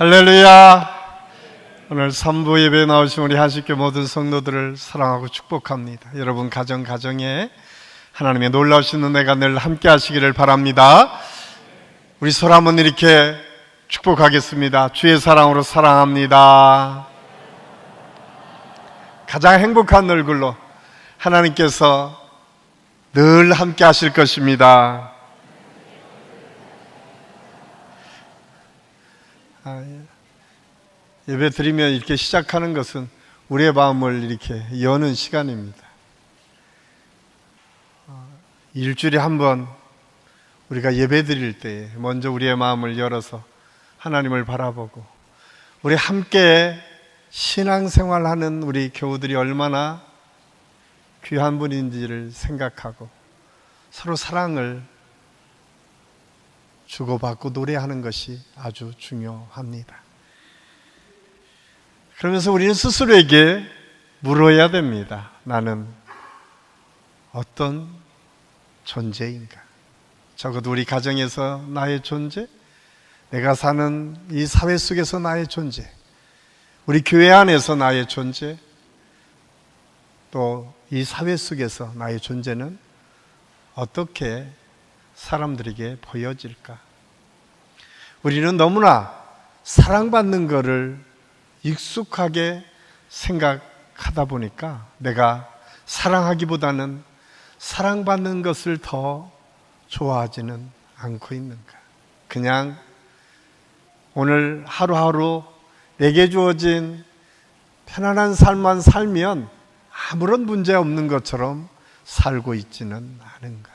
할렐루야. 오늘 3부 예배에 나오신 우리 한식교 모든 성도들을 사랑하고 축복합니다. 여러분 가정에 하나님의 놀라우신 은혜가 늘 함께 하시기를 바랍니다. 우리 서로 한번 이렇게 축복하겠습니다. 주의 사랑으로 사랑합니다. 가장 행복한 얼굴로 하나님께서 늘 함께 하실 것입니다. 예배 드리면 이렇게 시작하는 것은 우리의 마음을 이렇게 여는 시간입니다. 일주일에 한 번 우리가 예배 드릴 때 먼저 우리의 마음을 열어서 하나님을 바라보고 우리 함께 신앙생활하는 우리 교우들이 얼마나 귀한 분인지를 생각하고 서로 사랑을 주고받고 노래하는 것이 아주 중요합니다. 그러면서 우리는 스스로에게 물어야 됩니다. 나는 어떤 존재인가? 적어도 우리 가정에서 나의 존재, 내가 사는 이 사회 속에서 나의 존재, 우리 교회 안에서 나의 존재, 또 이 사회 속에서 나의 존재는 어떻게 사람들에게 보여질까? 우리는 너무나 사랑받는 것을 익숙하게 생각하다 보니까 내가 사랑하기보다는 사랑받는 것을 더 좋아하지는 않고 있는가? 그냥 오늘 하루하루 내게 주어진 편안한 삶만 살면 아무런 문제 없는 것처럼 살고 있지는 않은가?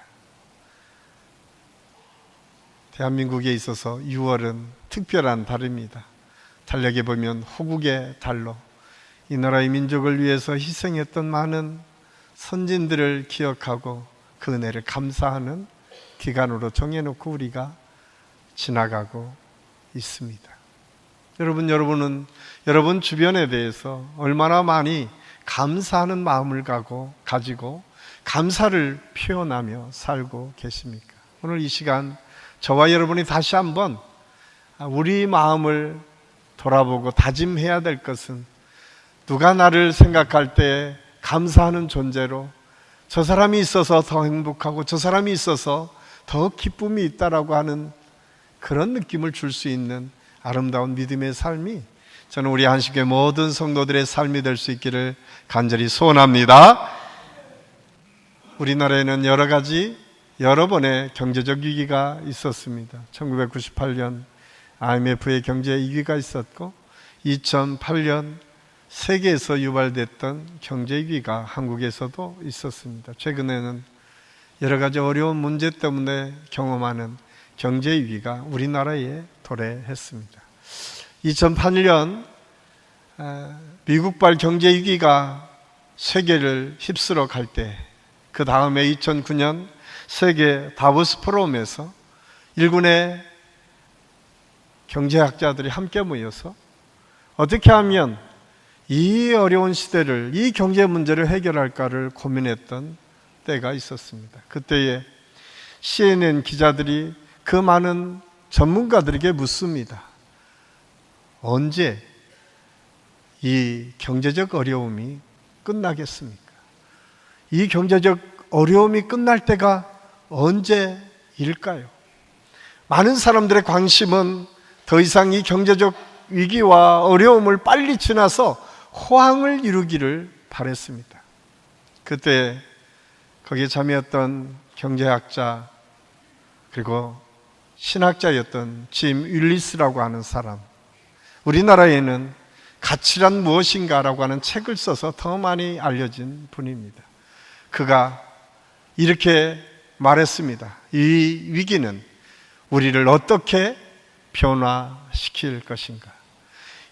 대한민국에 있어서 6월은 특별한 달입니다. 달력에 보면 호국의 달로 이 나라의 민족을 위해서 희생했던 많은 선진들을 기억하고 그 은혜를 감사하는 기간으로 정해놓고 우리가 지나가고 있습니다. 여러분은 여러분 주변에 대해서 얼마나 많이 감사하는 마음을 가지고 감사를 표현하며 살고 계십니까? 오늘 이 시간 저와 여러분이 다시 한번 우리 마음을 돌아보고 다짐해야 될 것은 누가 나를 생각할 때 감사하는 존재로 저 사람이 있어서 더 행복하고 저 사람이 있어서 더 기쁨이 있다라고 하는 그런 느낌을 줄 수 있는 아름다운 믿음의 삶이 저는 우리 한식교회 모든 성도들의 삶이 될 수 있기를 간절히 소원합니다. 우리나라에는 여러 번의 경제적 위기가 있었습니다. 1998년 IMF의 경제 위기가 있었고 2008년 세계에서 유발됐던 경제 위기가 한국에서도 있었습니다. 최근에는 여러 가지 어려운 문제 때문에 경험하는 경제 위기가 우리나라에 도래했습니다. 2008년 미국발 경제 위기가 세계를 휩쓸어 갈 때, 그 다음에 2009년 세계 다보스 포럼에서 일군의 경제학자들이 함께 모여서 어떻게 하면 이 어려운 시대를, 이 경제 문제를 해결할까를 고민했던 때가 있었습니다. 그때에 CNN 기자들이 그 많은 전문가들에게 묻습니다. 언제 이 경제적 어려움이 끝나겠습니까? 이 경제적 어려움이 끝날 때가 언제일까요? 많은 사람들의 관심은 더 이상 이 경제적 위기와 어려움을 빨리 지나서 호황을 이루기를 바랬습니다. 그때 거기에 참여했던 경제학자 그리고 신학자였던 짐 윌리스라고 하는 사람, 우리나라에는 가치란 무엇인가라고 하는 책을 써서 더 많이 알려진 분입니다. 그가 이렇게 말했습니다. 이 위기는 우리를 어떻게 변화시킬 것인가?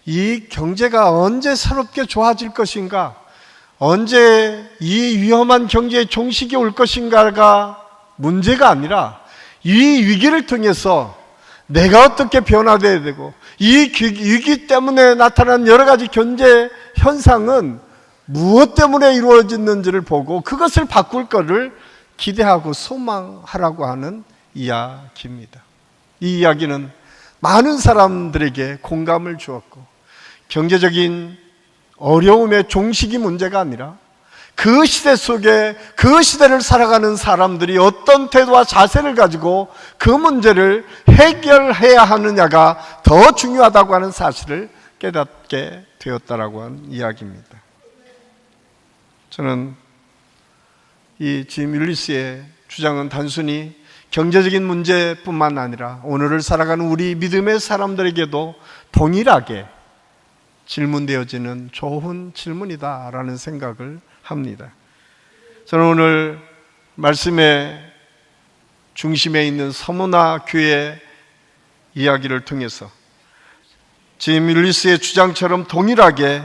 이 경제가 언제 새롭게 좋아질 것인가? 언제 이 위험한 경제의 종식이 올 것인가가 문제가 아니라 이 위기를 통해서 내가 어떻게 변화되어야 되고 이 위기 때문에 나타난 여러 가지 경제 현상은 무엇 때문에 이루어졌는지를 보고 그것을 바꿀 것을 기대하고 소망하라고 하는 이야기입니다. 이 이야기는 많은 사람들에게 공감을 주었고, 경제적인 어려움의 종식이 문제가 아니라 그 시대 속에 그 시대를 살아가는 사람들이 어떤 태도와 자세를 가지고 그 문제를 해결해야 하느냐가 더 중요하다고 하는 사실을 깨닫게 되었다라고 하는 이야기입니다. 저는 이 짐 율리스의 주장은 단순히 경제적인 문제뿐만 아니라 오늘을 살아가는 우리 믿음의 사람들에게도 동일하게 질문되어지는 좋은 질문이다라는 생각을 합니다. 저는 오늘 말씀의 중심에 있는 서머나 교회 이야기를 통해서 짐 율리스의 주장처럼 동일하게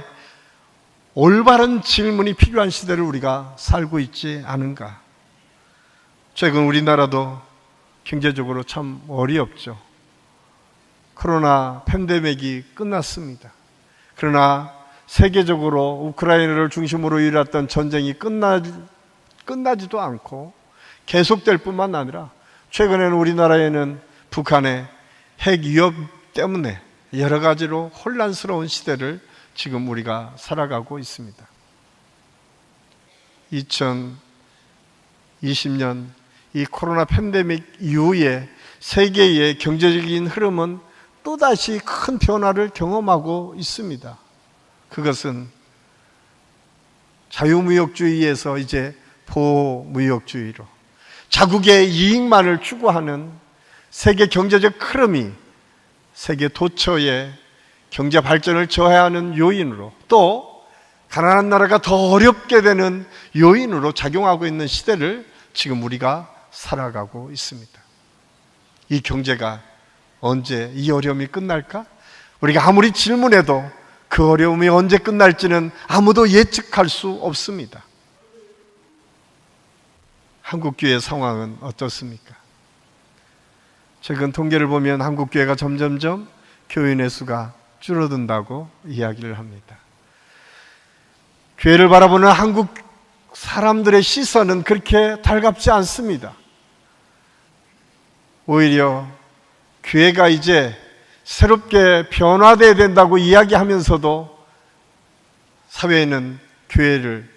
올바른 질문이 필요한 시대를 우리가 살고 있지 않은가. 최근 우리나라도 경제적으로 참 어렵죠. 코로나 팬데믹이 끝났습니다. 그러나 세계적으로 우크라이나를 중심으로 일어났던 전쟁이 끝나지도 않고 계속될 뿐만 아니라 최근에는 우리나라에는 북한의 핵 위협 때문에 여러 가지로 혼란스러운 시대를 지금 우리가 살아가고 있습니다. 2020년 이 코로나 팬데믹 이후에 세계의 경제적인 흐름은 또다시 큰 변화를 경험하고 있습니다. 그것은 자유무역주의에서 이제 보호무역주의로 자국의 이익만을 추구하는 세계 경제적 흐름이 세계 도처의 경제 발전을 저해하는 요인으로, 또 가난한 나라가 더 어렵게 되는 요인으로 작용하고 있는 시대를 지금 우리가 살아가고 있습니다. 이 경제가 언제 이 어려움이 끝날까? 우리가 아무리 질문해도 그 어려움이 언제 끝날지는 아무도 예측할 수 없습니다. 한국교회 상황은 어떻습니까? 최근 통계를 보면 한국교회가 점점점 교인의 수가 줄어든다고 이야기를 합니다. 교회를 바라보는 한국 사람들의 시선은 그렇게 달갑지 않습니다. 오히려 교회가 이제 새롭게 변화되어야 된다고 이야기하면서도 사회에는 교회를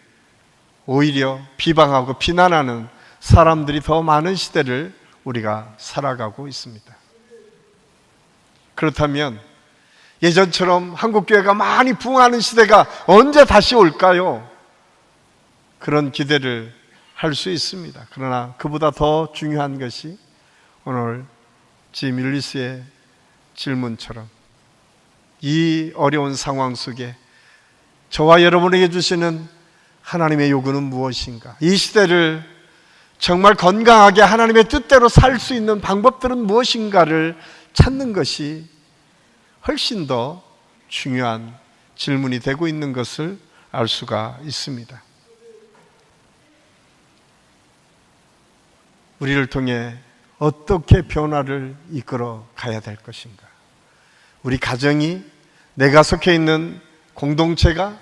오히려 비방하고 비난하는 사람들이 더 많은 시대를 우리가 살아가고 있습니다. 그렇다면 예전처럼 한국교회가 많이 부흥하는 시대가 언제 다시 올까요? 그런 기대를 할 수 있습니다. 그러나 그보다 더 중요한 것이 오늘 짐 율리스의 질문처럼 이 어려운 상황 속에 저와 여러분에게 주시는 하나님의 요구는 무엇인가? 이 시대를 정말 건강하게 하나님의 뜻대로 살 수 있는 방법들은 무엇인가를 찾는 것이 훨씬 더 중요한 질문이 되고 있는 것을 알 수가 있습니다. 우리를 통해 어떻게 변화를 이끌어 가야 될 것인가? 우리 가정이, 내가 속해 있는 공동체가,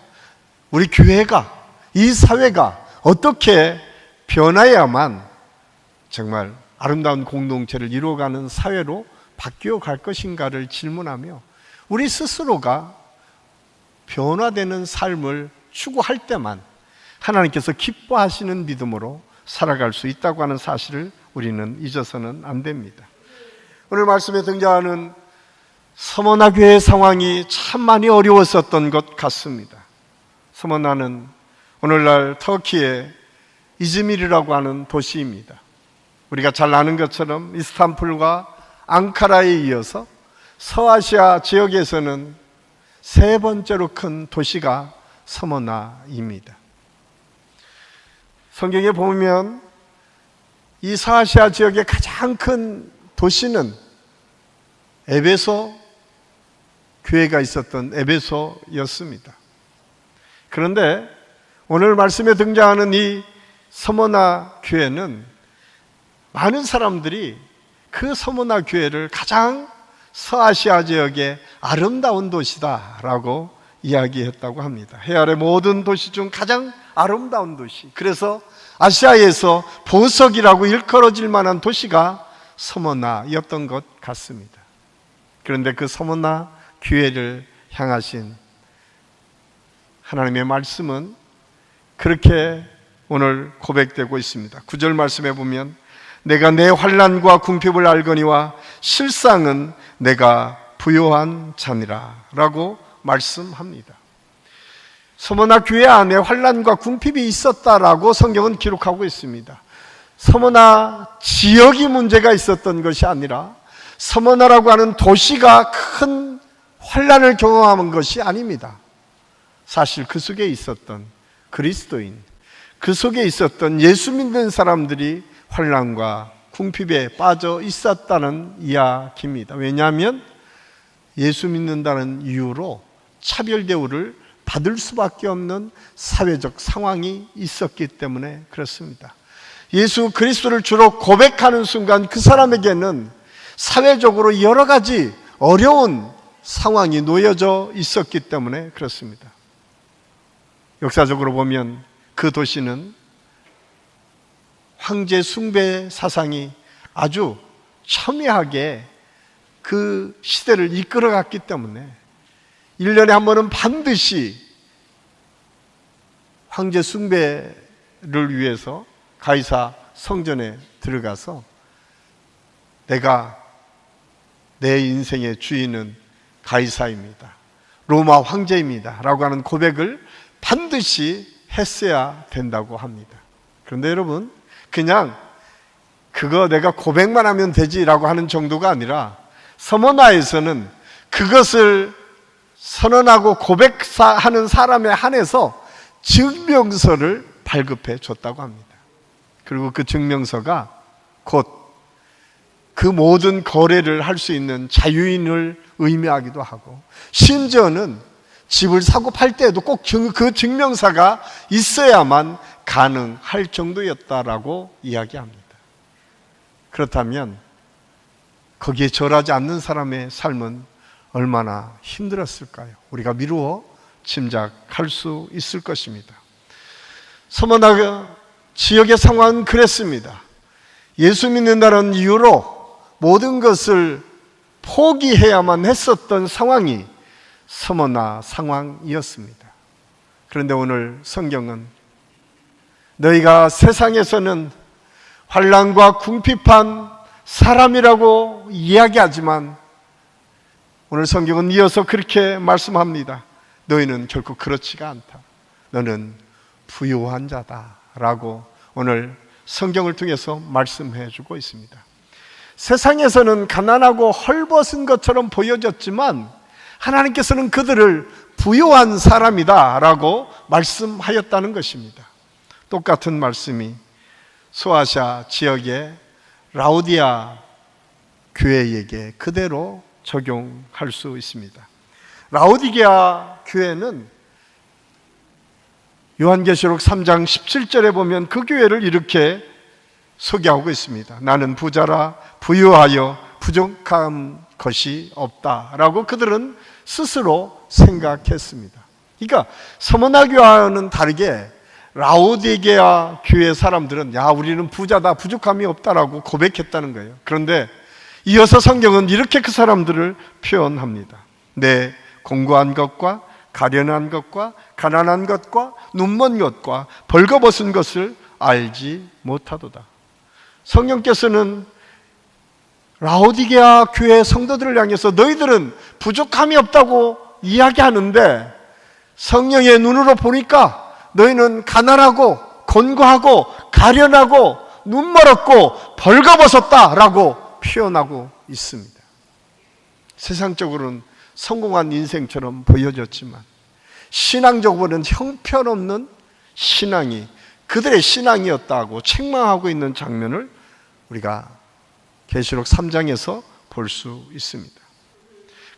우리 교회가, 이 사회가 어떻게 변화해야만 정말 아름다운 공동체를 이루어가는 사회로 바뀌어 갈 것인가를 질문하며 우리 스스로가 변화되는 삶을 추구할 때만 하나님께서 기뻐하시는 믿음으로 살아갈 수 있다고 하는 사실을 우리는 잊어서는 안 됩니다. 오늘 말씀에 등장하는 서머나 교회의 상황이 참 많이 어려웠었던 것 같습니다. 서머나는 오늘날 터키의 이즈밀이라고 하는 도시입니다. 우리가 잘 아는 것처럼 이스탄불과 앙카라에 이어서 서아시아 지역에서는 세 번째로 큰 도시가 서머나입니다. 성경에 보면 이 서아시아 지역의 가장 큰 도시는 에베소 교회가 있었던 에베소였습니다. 그런데 오늘 말씀에 등장하는 이 서머나 교회는 많은 사람들이 그 서머나 교회를 가장 서아시아 지역의 아름다운 도시다라고 이야기했다고 합니다. 해아래 모든 도시 중 가장 아름다운 도시. 그래서 아시아에서 보석이라고 일컬어질 만한 도시가 서머나였던 것 같습니다. 그런데 그 서머나 교회를 향하신 하나님의 말씀은 그렇게 오늘 고백되고 있습니다. 9절 말씀에 보면 내가 내 환난과 궁핍을 알거니와 실상은 내가 부요한 자니라 라고 말씀합니다. 서머나 교회 안에 환난과 궁핍이 있었다라고 성경은 기록하고 있습니다. 서머나 지역이 문제가 있었던 것이 아니라 서머나라고 하는 도시가 큰 환난을 경험한 것이 아닙니다. 사실 그 속에 있었던 그리스도인, 그 속에 있었던 예수 믿는 사람들이 환난과 궁핍에 빠져 있었다는 이야기입니다. 왜냐하면 예수 믿는다는 이유로 차별 대우를 받을 수밖에 없는 사회적 상황이 있었기 때문에 그렇습니다. 예수 그리스도를 주로 고백하는 순간 그 사람에게는 사회적으로 여러 가지 어려운 상황이 놓여져 있었기 때문에 그렇습니다. 역사적으로 보면 그 도시는 황제 숭배 사상이 아주 첨예하게 그 시대를 이끌어갔기 때문에 1년에 한 번은 반드시 황제 숭배를 위해서 가이사 성전에 들어가서 내가 내 인생의 주인은 가이사입니다, 로마 황제입니다 라고 하는 고백을 반드시 했어야 된다고 합니다. 그런데 여러분, 그냥 그거 내가 고백만 하면 되지라고 하는 정도가 아니라 서머나에서는 그것을 선언하고 고백하는 사람에 한해서 증명서를 발급해 줬다고 합니다. 그리고 그 증명서가 곧 그 모든 거래를 할 수 있는 자유인을 의미하기도 하고, 심지어는 집을 사고 팔 때에도 꼭 그 증명서가 있어야만 가능할 정도였다라고 이야기합니다. 그렇다면 거기에 절하지 않는 사람의 삶은 얼마나 힘들었을까요? 우리가 미루어 짐작할 수 있을 것입니다. 서머나 지역의 상황은 그랬습니다. 예수 믿는다는 이유로 모든 것을 포기해야만 했었던 상황이 서머나 상황이었습니다. 그런데 오늘 성경은 너희가 세상에서는 환난과 궁핍한 사람이라고 이야기하지만 오늘 성경은 이어서 그렇게 말씀합니다. 너희는 결코 그렇지가 않다. 너는 부요한 자다 라고 오늘 성경을 통해서 말씀해 주고 있습니다. 세상에서는 가난하고 헐벗은 것처럼 보여졌지만 하나님께서는 그들을 부요한 사람이다 라고 말씀하였다는 것입니다. 똑같은 말씀이 소아시아 지역의 라오디아 교회에게 그대로 적용할 수 있습니다. 라오디게아 교회는 요한계시록 3장 17절에 보면 그 교회를 이렇게 소개하고 있습니다. 나는 부자라 부유하여 부족한 것이 없다라고 그들은 스스로 생각했습니다. 그러니까 서머나 교회와는 다르게 라오디게아 교회 사람들은 야, 우리는 부자다, 부족함이 없다라고 고백했다는 거예요. 그런데 이어서 성경은 이렇게 그 사람들을 표현합니다. 내 공고한 것과 가련한 것과 가난한 것과 눈먼 것과 벌거벗은 것을 알지 못하도다. 성령께서는 라오디게아 교회 성도들을 향해서 너희들은 부족함이 없다고 이야기하는데 성령의 눈으로 보니까 너희는 가난하고 곤고하고 가련하고 눈멀었고 벌거벗었다라고 표현하고 있습니다. 세상적으로는 성공한 인생처럼 보여졌지만 신앙적으로는 형편없는 신앙이 그들의 신앙이었다고 책망하고 있는 장면을 우리가 계시록 3장에서 볼 수 있습니다.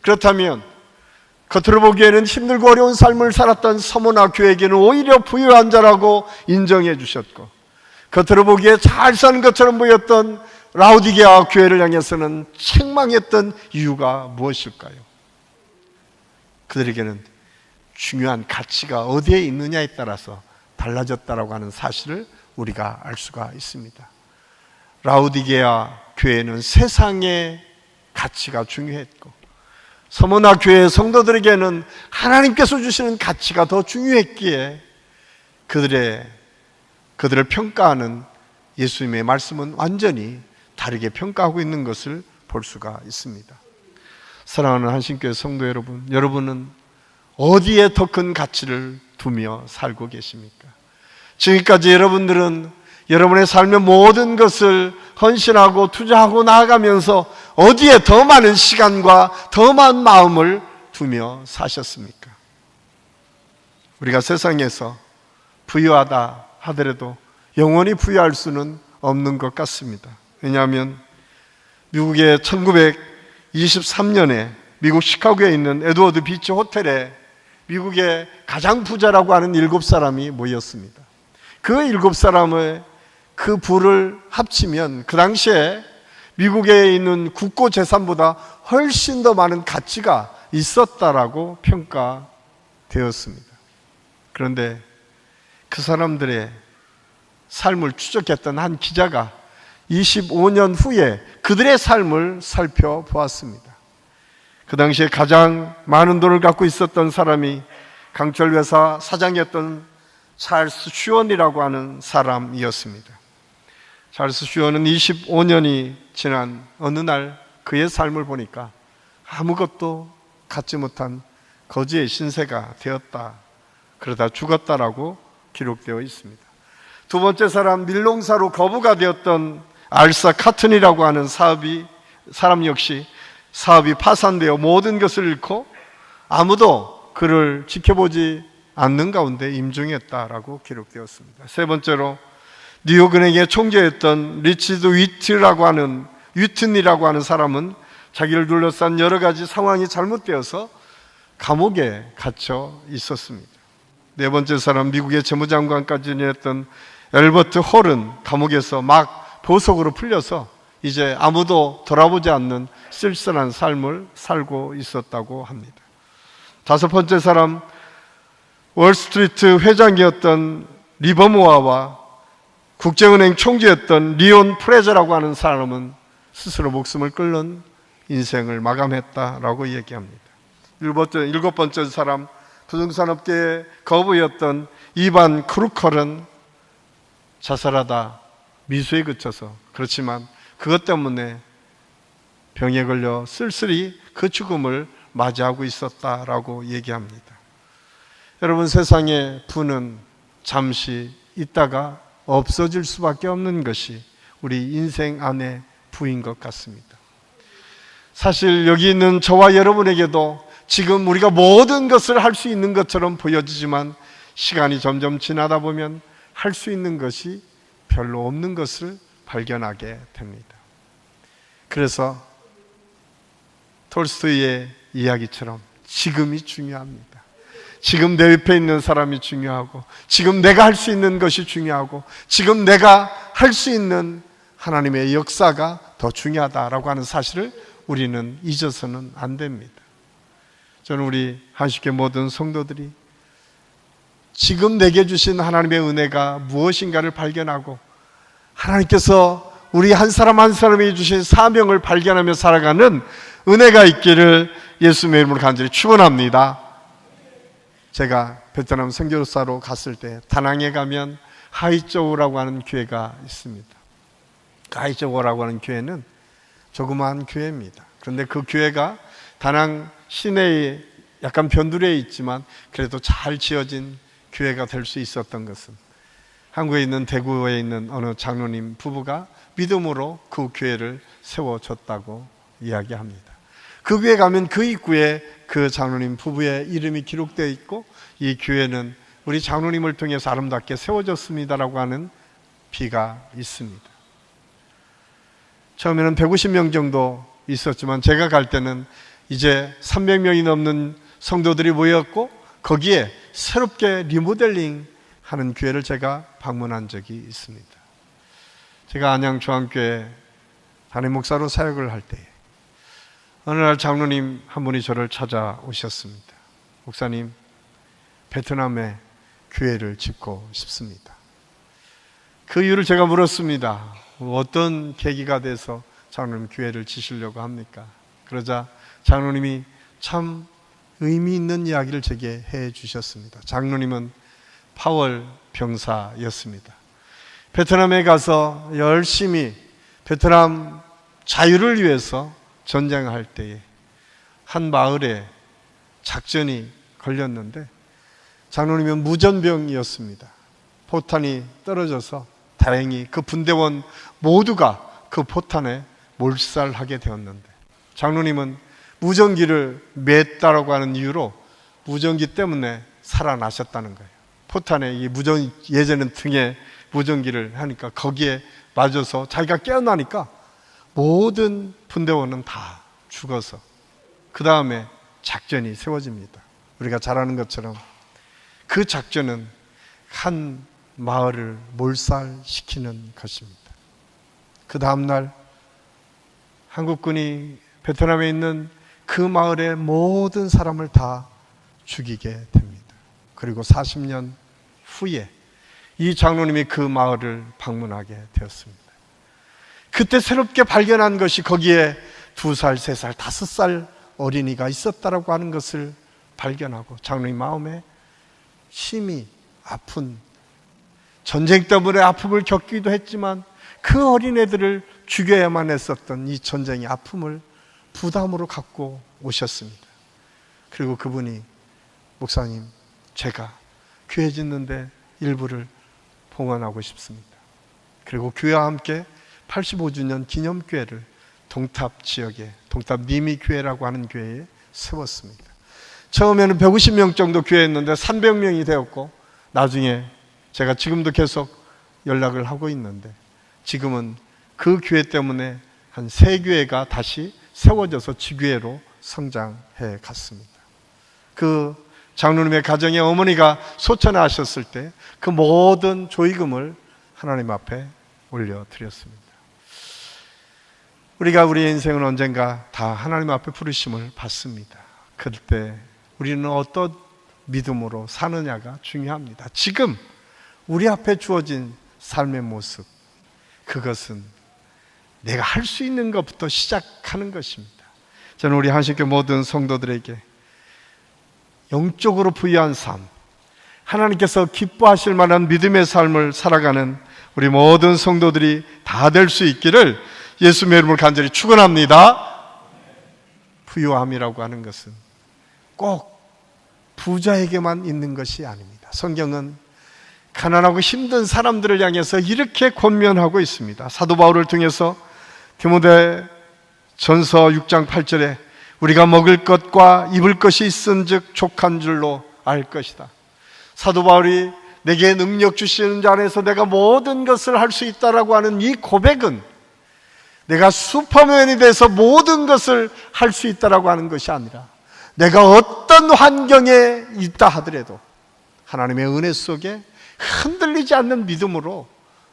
그렇다면 겉으로 보기에는 힘들고 어려운 삶을 살았던 서머나 교회에게는 오히려 부유한 자라고 인정해 주셨고, 겉으로 보기에 잘 사는 것처럼 보였던 라오디게아 교회를 향해서는 책망했던 이유가 무엇일까요? 그들에게는 중요한 가치가 어디에 있느냐에 따라서 달라졌다라고 하는 사실을 우리가 알 수가 있습니다. 라오디게아 교회는 세상의 가치가 중요했고 서머나 교회 성도들에게는 하나님께서 주시는 가치가 더 중요했기에 그들을 평가하는 예수님의 말씀은 완전히 다르게 평가하고 있는 것을 볼 수가 있습니다. 사랑하는 한신교회 성도 여러분, 여러분은 어디에 더 큰 가치를 두며 살고 계십니까? 지금까지 여러분들은 여러분의 삶의 모든 것을 헌신하고 투자하고 나아가면서 어디에 더 많은 시간과 더 많은 마음을 두며 사셨습니까? 우리가 세상에서 부유하다 하더라도 영원히 부유할 수는 없는 것 같습니다. 왜냐하면 미국의 1923년에 미국 시카고에 있는 에드워드 비치 호텔에 미국의 가장 부자라고 하는 7사람이 모였습니다. 그 7사람의 그 부를 합치면 그 당시에 미국에 있는 국고 재산보다 훨씬 더 많은 가치가 있었다라고 평가되었습니다. 그런데 그 사람들의 삶을 추적했던 한 기자가 25년 후에 그들의 삶을 살펴보았습니다. 그 당시에 가장 많은 돈을 갖고 있었던 사람이 강철회사 사장이었던 찰스 슈원이라고 하는 사람이었습니다. 찰스 슈원은 25년이 지난 어느 날 그의 삶을 보니까 아무것도 갖지 못한 거지의 신세가 되었다. 그러다 죽었다라고 기록되어 있습니다. 두 번째 사람, 밀농사로 거부가 되었던 알사 카튼이라고 하는 사람 역시 사업이 파산되어 모든 것을 잃고 아무도 그를 지켜보지 않는 가운데 임종했다라고 기록되었습니다. 세 번째로 뉴욕은행의 총재였던 리치드 위튼이라고 하는 사람은 자기를 둘러싼 여러 가지 상황이 잘못되어서 감옥에 갇혀 있었습니다. 네 번째 사람, 미국의 재무장관까지 지냈던 엘버트 홀은 감옥에서 막 보석으로 풀려서 이제 아무도 돌아보지 않는 쓸쓸한 삶을 살고 있었다고 합니다. 다섯 번째 사람, 월스트리트 회장이었던 리버모어와 국제은행 총재였던 리온 프레저라고 하는 사람은 스스로 목숨을 끊는 인생을 마감했다라고 얘기합니다. 일곱 번째 사람, 부동산업계의 거부였던 이반 크루컬은 자살하다 미수에 그쳐서, 그렇지만 그것 때문에 병에 걸려 쓸쓸히 그 죽음을 맞이하고 있었다라고 얘기합니다. 여러분, 세상의 부는 잠시 있다가 없어질 수밖에 없는 것이 우리 인생 안의 부인 것 같습니다. 사실 여기 있는 저와 여러분에게도 지금 우리가 모든 것을 할 수 있는 것처럼 보여지지만 시간이 점점 지나다 보면 할 수 있는 것이 별로 없는 것을 발견하게 됩니다. 그래서 톨스토이의 이야기처럼 지금이 중요합니다. 지금 내 옆에 있는 사람이 중요하고, 지금 내가 할 수 있는 것이 중요하고, 지금 내가 할 수 있는 하나님의 역사가 더 중요하다라고 하는 사실을 우리는 잊어서는 안 됩니다. 저는 우리 한식교 모든 성도들이 지금 내게 주신 하나님의 은혜가 무엇인가를 발견하고 하나님께서 우리 한 사람 한 사람에게 주신 사명을 발견하며 살아가는 은혜가 있기를 예수님의 이름으로 간절히 축원합니다. 제가 베트남 선교사로 갔을 때 다낭에 가면 하이쩌우라고 하는 교회가 있습니다. 하이쩌우라고 하는 교회는 조그마한 교회입니다. 그런데 그 교회가 다낭 시내에 약간 변두리에 있지만 그래도 잘 지어진 교회가 될 수 있었던 것은 한국에 있는 대구에 있는 어느 장로님 부부가 믿음으로 그 교회를 세워줬다고 이야기합니다. 그 교회 가면 그 입구에 그 장로님 부부의 이름이 기록되어 있고, 이 교회는 우리 장로님을 통해서 아름답게 세워졌습니다라고 하는 비가 있습니다. 처음에는 150명 정도 있었지만 제가 갈 때는 이제 300명이 넘는 성도들이 모였고, 거기에 새롭게 리모델링 하는 교회를 제가 방문한 적이 있습니다. 제가 안양중앙교회 담임 목사로 사역을 할 때 어느 날 장로님 한 분이 저를 찾아오셨습니다. 목사님, 베트남에 교회를 짓고 싶습니다. 그 이유를 제가 물었습니다. 어떤 계기가 돼서 장로님 교회를 지시려고 합니까? 그러자 장로님이 참 의미 있는 이야기를 제게 해 주셨습니다. 장로님은 파월 병사였습니다. 베트남에 가서 열심히 베트남 자유를 위해서 전쟁할 때에 한 마을에 작전이 걸렸는데 장로님은 무전병이었습니다. 포탄이 떨어져서 다행히 그 분대원 모두가 그 포탄에 몰살하게 되었는데 장로님은 무전기를 맸다라고 하는 이유로 무전기 때문에 살아나셨다는 거예요. 포탄에 예전엔 등에 무전기를 하니까 거기에 맞아서 자기가 깨어나니까 모든 분대원은 다 죽어서 그 다음에 작전이 세워집니다. 우리가 잘 아는 것처럼 그 작전은 한 마을을 몰살시키는 것입니다. 그 다음날 한국군이 베트남에 있는 그 마을의 모든 사람을 다 죽이게 됩니다. 그리고 40년 후에 이 장로님이 그 마을을 방문하게 되었습니다. 그때 새롭게 발견한 것이 거기에 2살, 3살, 5살 어린이가 있었다라고 하는 것을 발견하고 장로님 마음에 심히 아픈, 전쟁 때문에 아픔을 겪기도 했지만 그 어린애들을 죽여야만 했었던 이 전쟁의 아픔을 부담으로 갖고 오셨습니다. 그리고 그분이 목사님, 제가 교회 짓는데 일부를 봉헌하고 싶습니다. 그리고 교회와 함께 85주년 기념교회를 동탑 지역에, 동탑 니미교회라고 하는 교회에 세웠습니다. 처음에는 150명 정도 교회였는데 300명이 되었고 나중에 제가 지금도 계속 연락을 하고 있는데 지금은 그 교회 때문에 한 3교회가 다시 세워져서 지교회로 성장해 갔습니다. 그 장로님의 가정에 어머니가 소천하셨을 때 그 모든 조의금을 하나님 앞에 올려드렸습니다. 우리가 우리의 인생은 언젠가 다 하나님 앞에 부르심을 받습니다. 그때 우리는 어떤 믿음으로 사느냐가 중요합니다. 지금 우리 앞에 주어진 삶의 모습, 그것은 내가 할 수 있는 것부터 시작하는 것입니다. 저는 우리 한식교 모든 성도들에게 영적으로 부유한 삶, 하나님께서 기뻐하실 만한 믿음의 삶을 살아가는 우리 모든 성도들이 다 될 수 있기를 예수님의 이름으로 간절히 축원합니다. 부유함이라고 하는 것은 꼭 부자에게만 있는 것이 아닙니다. 성경은 가난하고 힘든 사람들을 향해서 이렇게 권면하고 있습니다. 사도 바울을 통해서 디모데 전서 6장 8절에 우리가 먹을 것과 입을 것이 있은즉 족한 줄로 알 것이다. 사도 바울이 내게 능력 주시는 자 안에서 내가 모든 것을 할 수 있다라고 하는 이 고백은 내가 슈퍼맨이 돼서 모든 것을 할 수 있다라고 하는 것이 아니라 내가 어떤 환경에 있다 하더라도 하나님의 은혜 속에 흔들리지 않는 믿음으로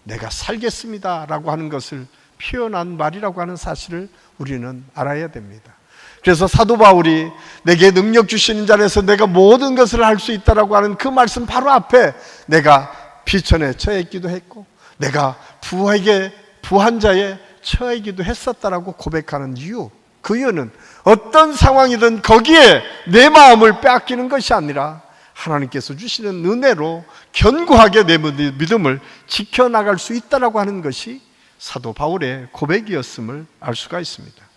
내가 살겠습니다라고 하는 것을 표현한 말이라고 하는 사실을 우리는 알아야 됩니다. 그래서 사도 바울이 내게 능력 주시는 자에서 내가 모든 것을 할 수 있다라고 하는 그 말씀 바로 앞에 내가 비천에 처했기도 했고 내가 부한 자에 처하기도 했었다라고 고백하는 이유, 그 이유는 어떤 상황이든 거기에 내 마음을 빼앗기는 것이 아니라 하나님께서 주시는 은혜로 견고하게 내 믿음을 지켜나갈 수 있다라고 하는 것이 사도 바울의 고백이었음을 알 수가 있습니다.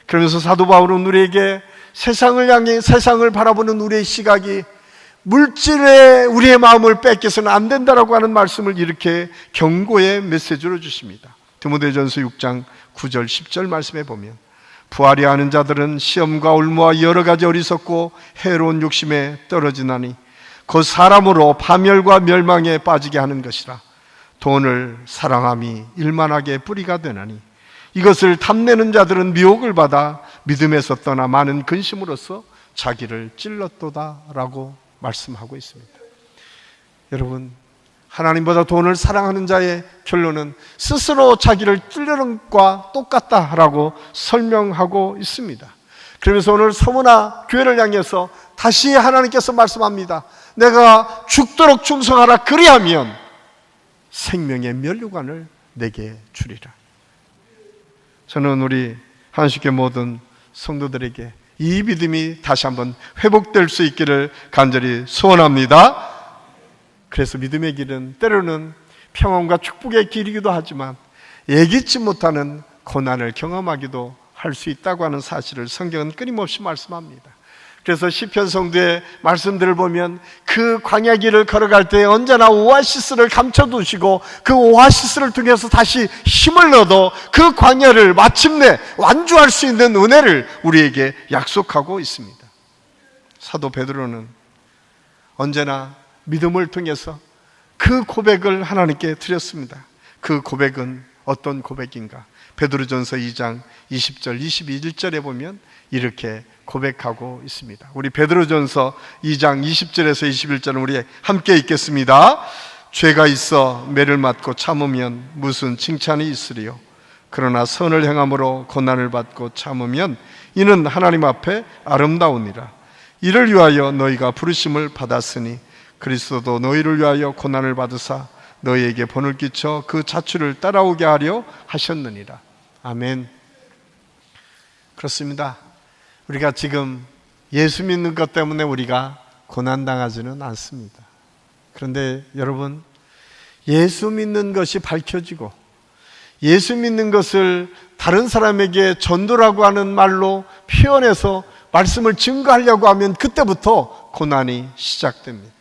그러면서 사도 바울은 우리에게 세상을 향해 세상을 바라보는 우리의 시각이 물질에 우리의 마음을 뺏겨서는 안 된다라고 하는 말씀을 이렇게 경고의 메시지로 주십니다. 디모데전서 6장 9절 10절 말씀에 보면 부하려 하는 자들은 시험과 올무와 여러 가지 어리석고 해로운 욕심에 떨어지나니 그 사람으로 파멸과 멸망에 빠지게 하는 것이라. 돈을 사랑함이 일만하게 뿌리가 되나니 이것을 탐내는 자들은 미혹을 받아 믿음에서 떠나 많은 근심으로써 자기를 찔렀도다라고 말씀하고 있습니다. 여러분, 하나님보다 돈을 사랑하는 자의 결론은 스스로 자기를 찔르는 것과 똑같다라고 설명하고 있습니다. 그러면서 오늘 서문화 교회를 향해서 다시 하나님께서 말씀합니다. 내가 죽도록 충성하라. 그리하면 생명의 면류관을 내게 주리라. 저는 우리 한식교 모든 성도들에게 이 믿음이 다시 한번 회복될 수 있기를 간절히 소원합니다. 그래서 믿음의 길은 때로는 평안과 축복의 길이기도 하지만 예기치 못하는 고난을 경험하기도 할 수 있다고 하는 사실을 성경은 끊임없이 말씀합니다. 그래서 시편 성도의 말씀들을 보면 그 광야 길을 걸어갈 때 언제나 오아시스를 감춰두시고 그 오아시스를 통해서 다시 힘을 얻어 그 광야를 마침내 완주할 수 있는 은혜를 우리에게 약속하고 있습니다. 사도 베드로는 언제나 믿음을 통해서 그 고백을 하나님께 드렸습니다. 그 고백은 어떤 고백인가? 베드로전서 2장 20절 21절에 보면 이렇게 고백하고 있습니다. 우리 베드로전서 2장 20절에서 21절은 우리 함께 읽겠습니다. 죄가 있어 매를 맞고 참으면 무슨 칭찬이 있으리요? 그러나 선을 행함으로 고난을 받고 참으면 이는 하나님 앞에 아름다우니라. 이를 위하여 너희가 부르심을 받았으니 그리스도도 너희를 위하여 고난을 받으사 너희에게 본을 끼쳐 그 자취를 따라오게 하려 하셨느니라. 아멘. 그렇습니다. 우리가 지금 예수 믿는 것 때문에 우리가 고난당하지는 않습니다. 그런데 여러분, 예수 믿는 것이 밝혀지고 예수 믿는 것을 다른 사람에게 전도라고 하는 말로 표현해서 말씀을 증거하려고 하면 그때부터 고난이 시작됩니다.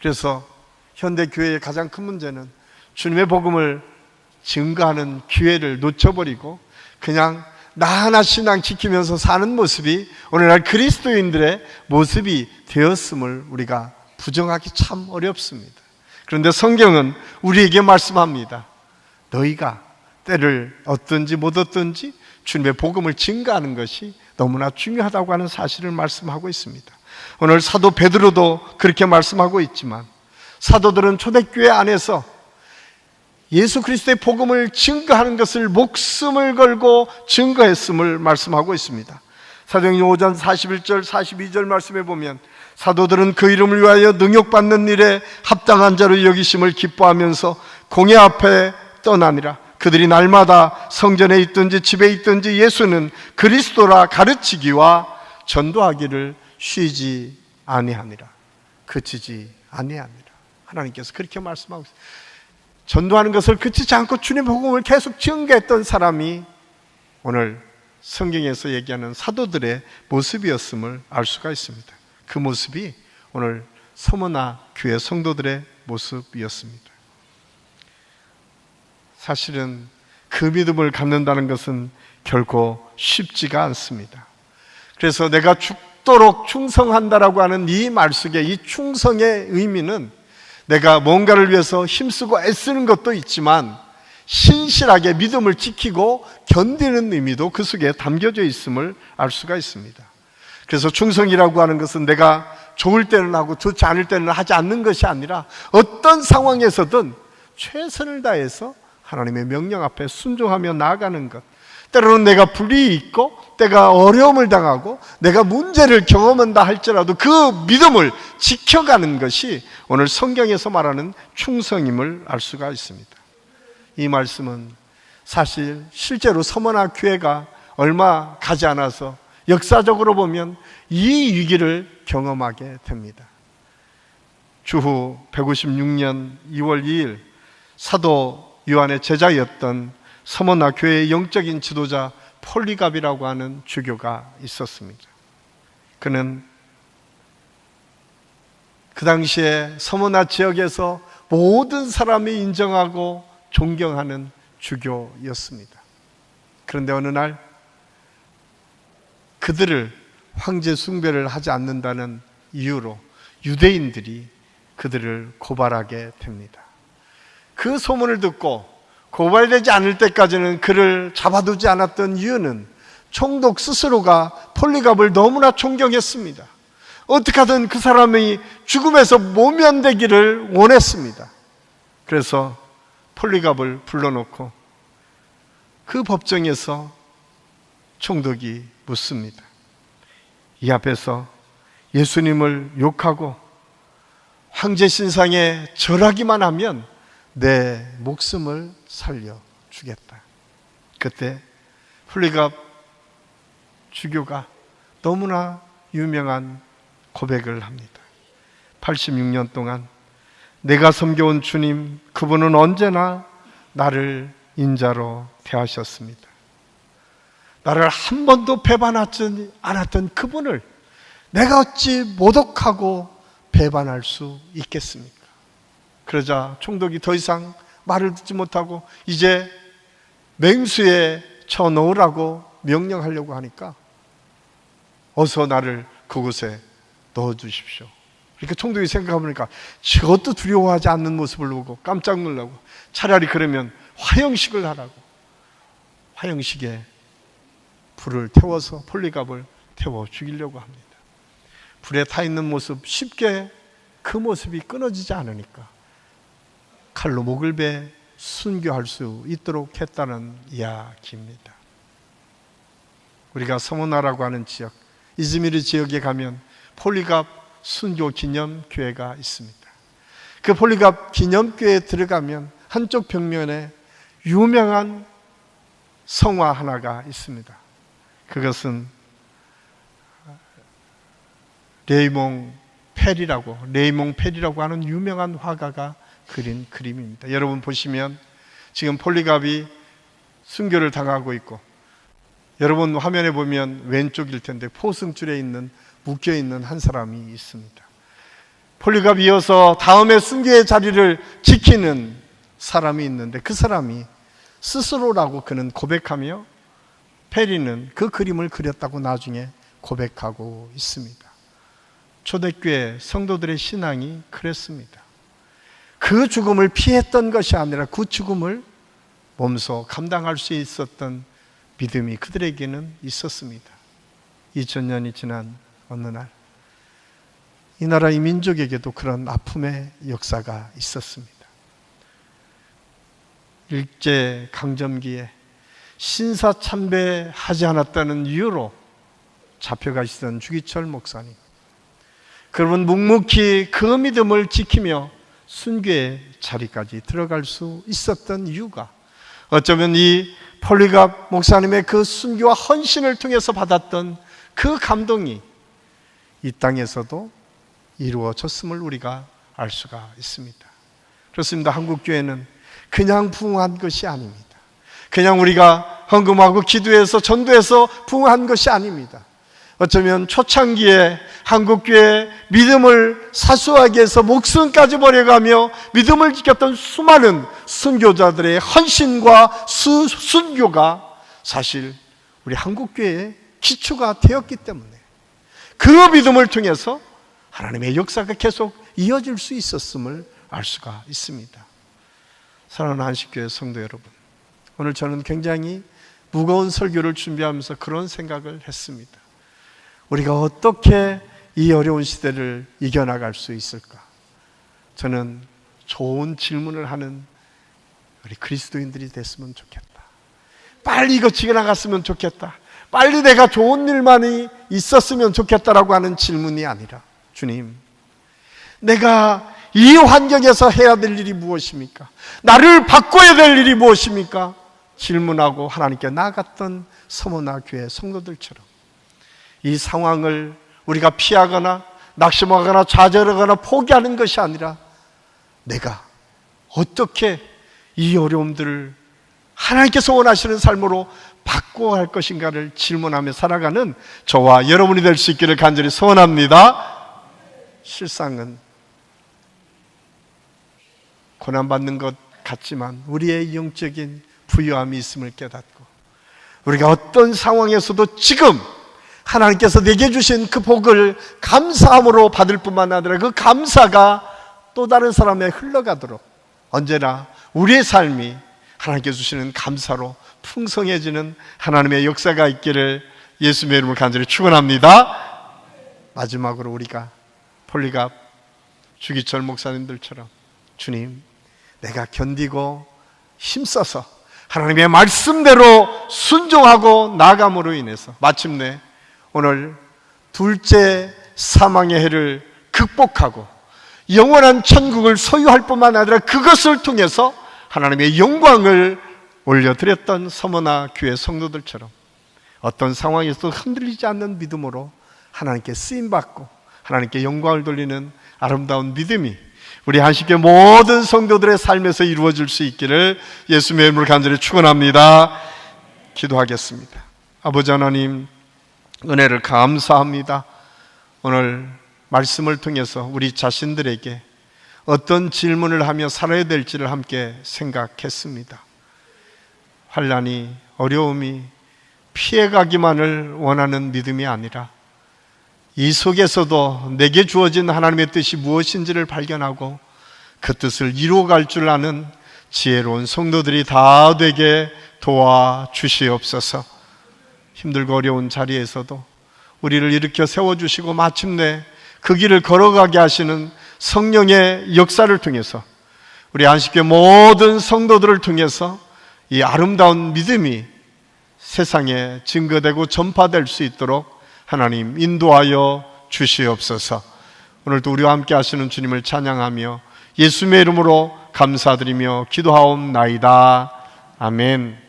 그래서 현대 교회의 가장 큰 문제는 주님의 복음을 증거하는 기회를 놓쳐버리고 그냥 나 하나 신앙 지키면서 사는 모습이 오늘날 그리스도인들의 모습이 되었음을 우리가 부정하기 참 어렵습니다. 그런데 성경은 우리에게 말씀합니다. 너희가 때를 얻든지 못 얻든지 주님의 복음을 증거하는 것이 너무나 중요하다고 하는 사실을 말씀하고 있습니다. 오늘 사도 베드로도 그렇게 말씀하고 있지만 사도들은 초대교회 안에서 예수 그리스도의 복음을 증거하는 것을 목숨을 걸고 증거했음을 말씀하고 있습니다. 사도행전 5장 41절 42절 말씀에 보면 사도들은 그 이름을 위하여 능욕받는 일에 합당한 자로 여기심을 기뻐하면서 공회 앞에 떠나니라. 그들이 날마다 성전에 있든지 집에 있든지 예수는 그리스도라 가르치기와 전도하기를 쉬지 아니하니라. 그치지 아니하니라. 하나님께서 그렇게 말씀하고 있습니다. 전도하는 것을 그치지 않고 주님의 복음을 계속 증거했던 사람이 오늘 성경에서 얘기하는 사도들의 모습이었음을 알 수가 있습니다. 그 모습이 오늘 서머나 교회 성도들의 모습이었습니다. 사실은 그 믿음을 갖는다는 것은 결코 쉽지가 않습니다. 그래서 내가 죽도록 충성한다라고 하는 이 말 속에 이 충성의 의미는 내가 뭔가를 위해서 힘쓰고 애쓰는 것도 있지만 신실하게 믿음을 지키고 견디는 의미도 그 속에 담겨져 있음을 알 수가 있습니다. 그래서 충성이라고 하는 것은 내가 좋을 때는 하고 좋지 않을 때는 하지 않는 것이 아니라 어떤 상황에서든 최선을 다해서 하나님의 명령 앞에 순종하며 나아가는 것. 때로는 내가 불이익이 있고 때가 어려움을 당하고 내가 문제를 경험한다 할지라도 그 믿음을 지켜가는 것이 오늘 성경에서 말하는 충성임을 알 수가 있습니다. 이 말씀은 사실 실제로 서머나 교회가 얼마 가지 않아서 역사적으로 보면 이 위기를 경험하게 됩니다. 주후 156년 2월 2일 사도 요한의 제자였던 서머나 교회의 영적인 지도자 폴리갑이라고 하는 주교가 있었습니다. 그는 그 당시에 서머나 지역에서 모든 사람이 인정하고 존경하는 주교였습니다. 그런데 어느 날 그들을 황제 숭배를 하지 않는다는 이유로 유대인들이 그들을 고발하게 됩니다. 그 소문을 듣고 고발되지 않을 때까지는 그를 잡아두지 않았던 이유는 총독 스스로가 폴리갑을 너무나 존경했습니다. 어떻게 하든 그 사람이 죽음에서 모면되기를 원했습니다. 그래서 폴리갑을 불러놓고 그 법정에서 총독이 묻습니다. 이 앞에서 예수님을 욕하고 황제 신상에 절하기만 하면 내 목숨을 살려주겠다. 그때 폴리갑 주교가 너무나 유명한 고백을 합니다. 86년 동안 내가 섬겨온 주님, 그분은 언제나 나를 인자로 대하셨습니다. 나를 한 번도 배반하지 않았던 그분을 내가 어찌 모독하고 배반할 수 있겠습니까? 그러자 총독이 더 이상 말을 듣지 못하고 이제 맹수에 쳐넣으라고 명령하려고 하니까 어서 나를 그곳에 넣어주십시오. 이렇게 총독이 생각해보니까 저것도 두려워하지 않는 모습을 보고 깜짝 놀라고 차라리 그러면 화형식을 하라고 화형식에 불을 태워서 폴리갑을 태워 죽이려고 합니다. 불에 타 있는 모습, 쉽게 그 모습이 끊어지지 않으니까 칼로 목을 베 순교할 수 있도록 했다는 이야기입니다. 우리가 서모나라고 하는 지역, 이즈미르 지역에 가면 폴리갑 순교 기념교회가 있습니다. 그 폴리갑 기념교회에 들어가면 한쪽 벽면에 유명한 성화 하나가 있습니다. 그것은 레이몽 페리라고 하는 유명한 화가가 그린 그림입니다. 여러분 보시면 지금 폴리갑이 순교를 당하고 있고, 여러분 화면에 보면 왼쪽일 텐데 포승줄에 있는 묶여있는 한 사람이 있습니다. 폴리갑이 이어서 다음에 순교의 자리를 지키는 사람이 있는데 그 사람이 스스로라고 그는 고백하며 페리는 그 그림을 그렸다고 나중에 고백하고 있습니다. 초대교회 성도들의 신앙이 그랬습니다. 그 죽음을 피했던 것이 아니라 그 죽음을 몸소 감당할 수 있었던 믿음이 그들에게는 있었습니다. 2000년이 지난 어느 날 이 나라 이 민족에게도 그런 아픔의 역사가 있었습니다. 일제 강점기에 신사참배하지 않았다는 이유로 잡혀가 있던 주기철 목사님, 그러면 묵묵히 그 믿음을 지키며 순교의 자리까지 들어갈 수 있었던 이유가 어쩌면 이 폴리갑 목사님의 그 순교와 헌신을 통해서 받았던 그 감동이 이 땅에서도 이루어졌음을 우리가 알 수가 있습니다. 그렇습니다. 한국교회는 그냥 부흥한 것이 아닙니다. 그냥 우리가 헌금하고 기도해서 전도해서 부흥한 것이 아닙니다. 어쩌면 초창기에 한국교회 믿음을 사수하기 위해서 목숨까지 버려가며 믿음을 지켰던 수많은 순교자들의 헌신과 순교가 사실 우리 한국교회의 기초가 되었기 때문에 그 믿음을 통해서 하나님의 역사가 계속 이어질 수 있었음을 알 수가 있습니다. 사랑하는 한식교회 성도 여러분, 오늘 저는 굉장히 무거운 설교를 준비하면서 그런 생각을 했습니다. 우리가 어떻게 이 어려운 시대를 이겨나갈 수 있을까? 저는 좋은 질문을 하는 우리 그리스도인들이 됐으면 좋겠다. 빨리 이거 지나갔으면 좋겠다. 빨리 내가 좋은 일만이 있었으면 좋겠다라고 하는 질문이 아니라, 주님, 내가 이 환경에서 해야 될 일이 무엇입니까? 나를 바꿔야 될 일이 무엇입니까? 질문하고 하나님께 나아갔던 서모나 교회 성도들처럼 이 상황을 우리가 피하거나 낙심하거나 좌절하거나 포기하는 것이 아니라 내가 어떻게 이 어려움들을 하나님께서 원하시는 삶으로 바꿔갈 것인가를 질문하며 살아가는 저와 여러분이 될 수 있기를 간절히 소원합니다. 실상은 고난받는 것 같지만 우리의 영적인 부유함이 있음을 깨닫고 우리가 어떤 상황에서도 지금 하나님께서 내게 주신 그 복을 감사함으로 받을 뿐만 아니라 그 감사가 또 다른 사람에 흘러가도록 언제나 우리의 삶이 하나님께 주시는 감사로 풍성해지는 하나님의 역사가 있기를 예수님의 이름으로 간절히 축원합니다. 마지막으로 우리가 폴리갑 주기철 목사님들처럼 주님, 내가 견디고 힘써서 하나님의 말씀대로 순종하고 나아감으로 인해서 마침내 오늘 둘째 사망의 해를 극복하고 영원한 천국을 소유할 뿐만 아니라 그것을 통해서 하나님의 영광을 올려드렸던 서머나 교회 성도들처럼 어떤 상황에서도 흔들리지 않는 믿음으로 하나님께 쓰임받고 하나님께 영광을 돌리는 아름다운 믿음이 우리 한식교회 모든 성도들의 삶에서 이루어질 수 있기를 예수님의 이름으로 간절히 축원합니다. 기도하겠습니다. 아버지 하나님, 은혜를 감사합니다. 오늘 말씀을 통해서 우리 자신들에게 어떤 질문을 하며 살아야 될지를 함께 생각했습니다. 환난이, 어려움이 피해가기만을 원하는 믿음이 아니라 이 속에서도 내게 주어진 하나님의 뜻이 무엇인지를 발견하고 그 뜻을 이루어갈 줄 아는 지혜로운 성도들이 다 되게 도와주시옵소서. 힘들고 어려운 자리에서도 우리를 일으켜 세워주시고 마침내 그 길을 걸어가게 하시는 성령의 역사를 통해서 우리 안식교회 모든 성도들을 통해서 이 아름다운 믿음이 세상에 증거되고 전파될 수 있도록 하나님 인도하여 주시옵소서. 오늘도 우리와 함께 하시는 주님을 찬양하며 예수님의 이름으로 감사드리며 기도하옵나이다. 아멘.